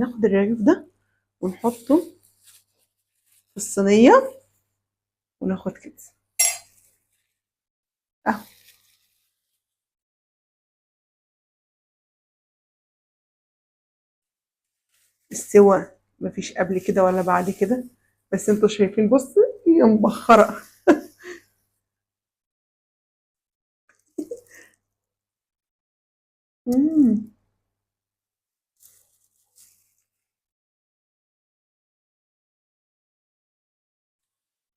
ناخد الرغيف ده ونحطه في الصينية وناخد كده اهو. السوا مفيش قبل كده ولا بعد كده، بس انتوا شايفين بص هي مبخرة. مم.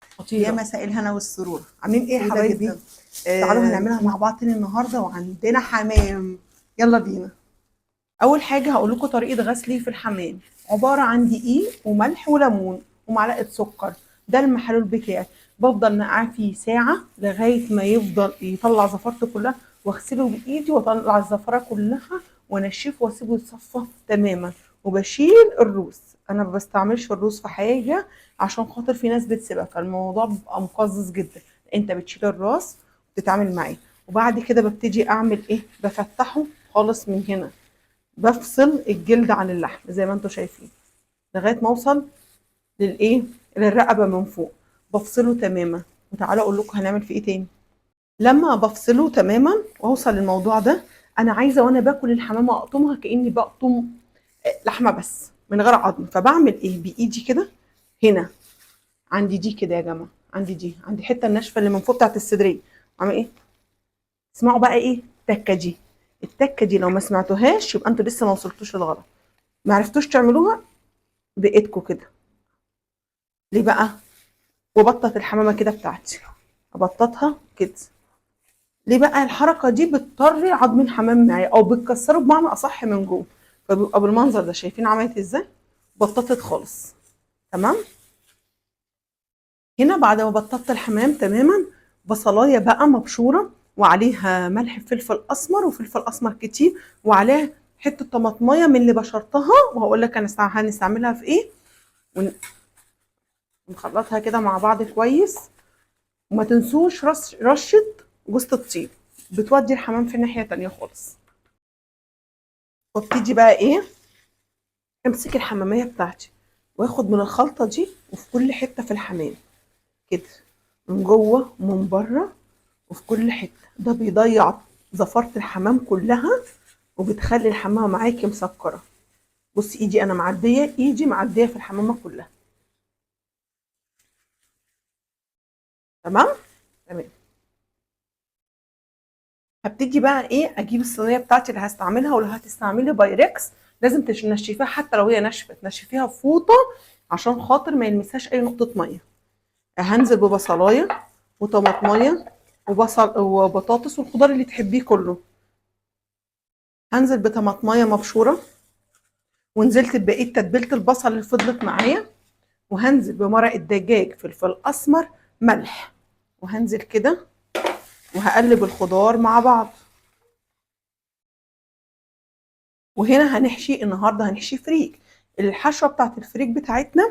يا خطيرة. مساء الهنا والسرور، عاملين ايه يا جميلة حبايبي؟ جدا. تعالوا هنعملها مع بعض تاني النهارده وعندنا حمام. يلا بينا. اول حاجه هقول لكم طريقه غسلي في الحمام. عباره عن دقيق وملح وليمون ومعلقه سكر. ده المحلول بتاعي. بفضل نقعه فيه ساعه لغايه ما يفضل يطلع زفرته كلها، واغسله بايدي واطلع الزفره كلها وانشفه واسيبه يتصفى تماما. وبشيل الروس. انا ما بستعملش الروس في حاجه عشان خاطر في ناس بتسيبها، فالموضوع بيبقى مقزز جدا. انت بتشيل الراس وتتعامل معاه. وبعد كده ببتدي اعمل ايه، بفتحه خالص من هنا. بفصل الجلد عن اللحم زي ما انتم شايفين لغايه ما اوصل للايه، للرقبه من فوق. بفصله تماما. وتعالوا اقول لكم هنعمل فيه ايه تاني. لما بفصله تماما واوصل للموضوع ده، انا عايزه وانا باكل الحمامه اقطمها كاني بقطم لحمه بس من غير عظم. فبعمل ايه بايدي كده. هنا عندي دي كده يا جماعه، عندي دي، عندي الحته الناشفه اللي من فوق بتاعت الصدريه. اعمل ايه، اسمعوا بقى ايه التكه دي. التكه دي لو ما سمعتوهاش يبقى انتوا لسه ما وصلتوش للغلط. ما عرفتوش تعملوها بايدكم كده. ليه بقى؟ وبطط الحمامه كده بتاعتي، ابططها كده. ليه بقى؟ الحركه دي بتطري عظم الحمام معايا او بتكسره بمعنى اصح من جوه. فبيبقى بالمنظر ده. شايفين عملت ازاي؟ بططت خالص. تمام. هنا بعد ما بططت الحمام تماما، بصلايه بقى مبشوره وعليها ملح فلفل اسمر وفلفل اسمر كتير، وعليها حته طماطمايه من اللي بشرتها وهقول لك انا هنستعملها في ايه. ونخلطها كده مع بعض كويس. وما تنسوش رشة جوز الطيب، بتودي الحمام في ناحية تانية خالص. وابتدي بقى ايه، امسك الحمامية بتاعتي واخد من الخلطة دي وفي كل حتة في الحمام كده، من جوه ومن بره وفي كل حتة. ده بيضيع زفرة الحمام كلها وبتخلي الحمامة معاكي مسكرة. بصي ايدي انا معدية، ايدي معدية في الحمامة كلها. تمام. تمام. هبتدي بقى ايه، اجيب الصينيه بتاعتي اللي هستعملها. ولو هتستعملي بايركس لازم تنشفيها، حتى لو هي ناشفه تنشفيها فوطه عشان خاطر ما يلمسهاش اي نقطه ميه. هنزل ببصلايه وطماطمايه وبصل وبطاطس والخضار اللي تحبيه كله. هنزل بطماطمايه مبشوره، ونزلت ببقيه تتبيله البصل اللي فضلت معايا. وهنزل بمرق الدجاج، فلفل اسمر، ملح. وهنزل كده وهقلب الخضار مع بعض. وهنا هنحشي النهارده، هنحشي فريك. الحشوه بتاعت الفريك بتاعتنا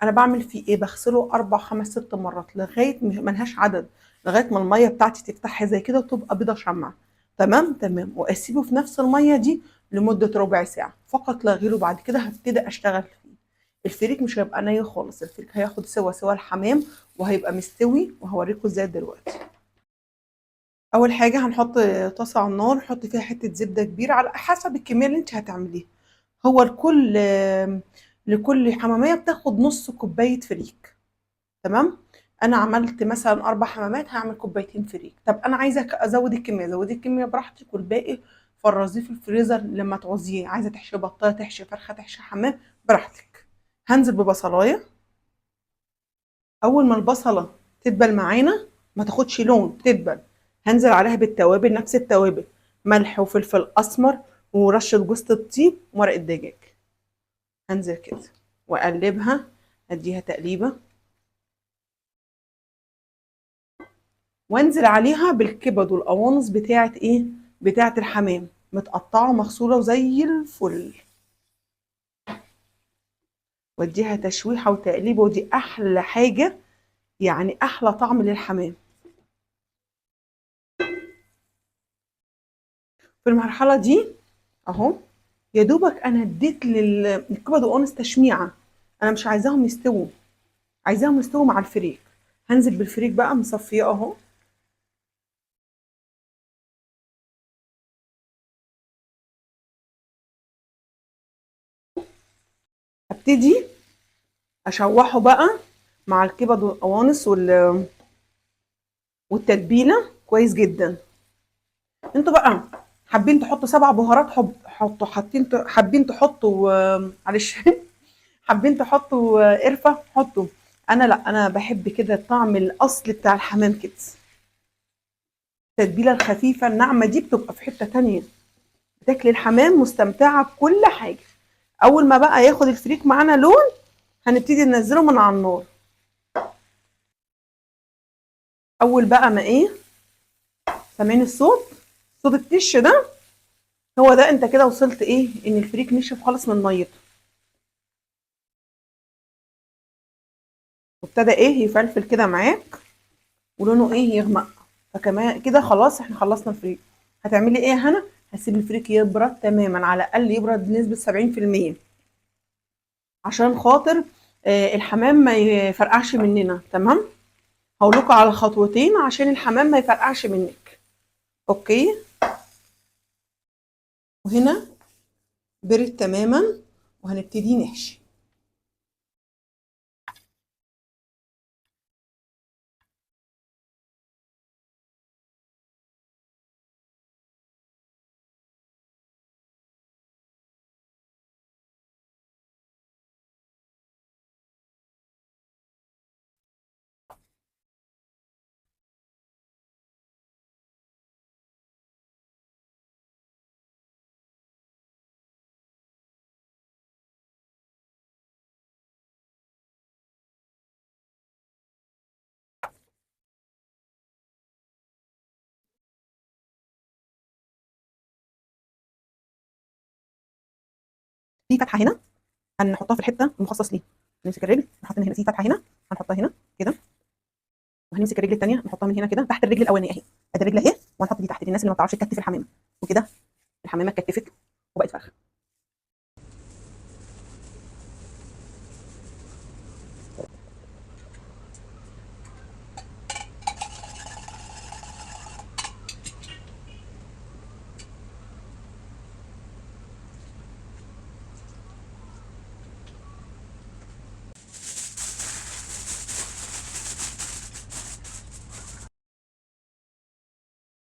انا بعمل فيه ايه، بغسله 4 5 6 مرات لغايه ملهاش عدد، لغايه ما الميه بتاعتي تفتح زي كده وتبقى بيضه شمعه. تمام تمام. واسيبه في نفس الميه دي لمده ربع ساعه فقط لا غير. وبعد كده هبتدي اشتغل فيه. الفريك مش هيبقى ني خالص، الفريك هياخد سوا الحمام وهيبقى مستوي، وهوريكم ازاي دلوقتي. اول حاجه هنحط طاسه على النار، نحط فيها حته زبده كبيره على حسب الكميه اللي انت هتعمليها. هو لكل حمامية بتاخد نص كوباية فريك. تمام. أنا عملت مثلا 4 حمامات، هعمل كوبايتين فريك. طب أنا عايزة أزود الكمية، زودي الكمية براحتك، والباقي فرزيه في الفريزر لما تعوزيه. عايزة تحشي بطاية، تحشي فرخة، تحشي حمام، براحتك. هنزل ببصلاية. أول ما البصلة تدبل معانا، ما تاخدش لون، تدبل، هنزل عليها بالتوابل، نفس التوابل، ملح وفلفل أسمر ورشة جوز الطيب ومرق الدجاج. هنزل كده واقلبها، اديها تقليبه، وانزل عليها بالكبد والقوانص بتاعه ايه، بتاعه الحمام، متقطعه مغسوله وزي الفل. واديها تشويحه وتقليبه، ودي احلى حاجه، يعني احلى طعم للحمام. في المرحله دي اهو يا دوبك انا اديت للكبد والقوانص تشميعه، انا مش عايزاهم يستووا، عايزاهم يستووا مع الفريك. هنزل بالفريك بقى مصفيه اهو. ابتدي اشوحه بقى مع الكبد والقوانص والتتبيله كويس جدا. انتوا بقى حابين تحطوا 7 بهارات حطوا، حابين تحطوا معلش حابين تحطوا قرفه حطوا. انا لا، انا بحب كده الطعم الاصلي بتاع الحمام كده. التتبيله الخفيفه الناعمه دي بتبقى في حته تانية، بتاكلي الحمام مستمتعه بكل حاجه. اول ما بقى ياخد الفريك معانا لون، هنبتدي ننزله من على النار. اول بقى ما ايه، سامعين الصوت، صوت التش ده، هو ده انت كده وصلت ايه، ان الفريك نشف خالص من ميته، وابتدى ايه يفلفل كده معاك، ولونه ايه يغمق. فكمان كده خلاص احنا خلصنا الفريك. هتعملي ايه يا هنا؟ هسيب الفريك يبرد تماما، على الاقل يبرد بنسبه 70%، عشان خاطر الحمام ما يفرقعش مننا. تمام، هقول لكم على خطوتين عشان الحمام ما يفرقعش منك. اوكي، وهنا برد تماما، وهنبتدي نحشي. في فتحه هنا هنحطها في الحته المخصص ليها. نمسك الرجل نحط هنا، في فتحه هنا هنحطها هنا كده، وهنمسك الرجل الثانيه نحطها من هنا كده تحت الرجل الاولانيه اهي. ادي الرجل اهي، وهنحط دي تحت، دي الناس اللي ما بتعرفش تكتف الحمامه. وكده الحمامه اتكتفت وبقت فرخه.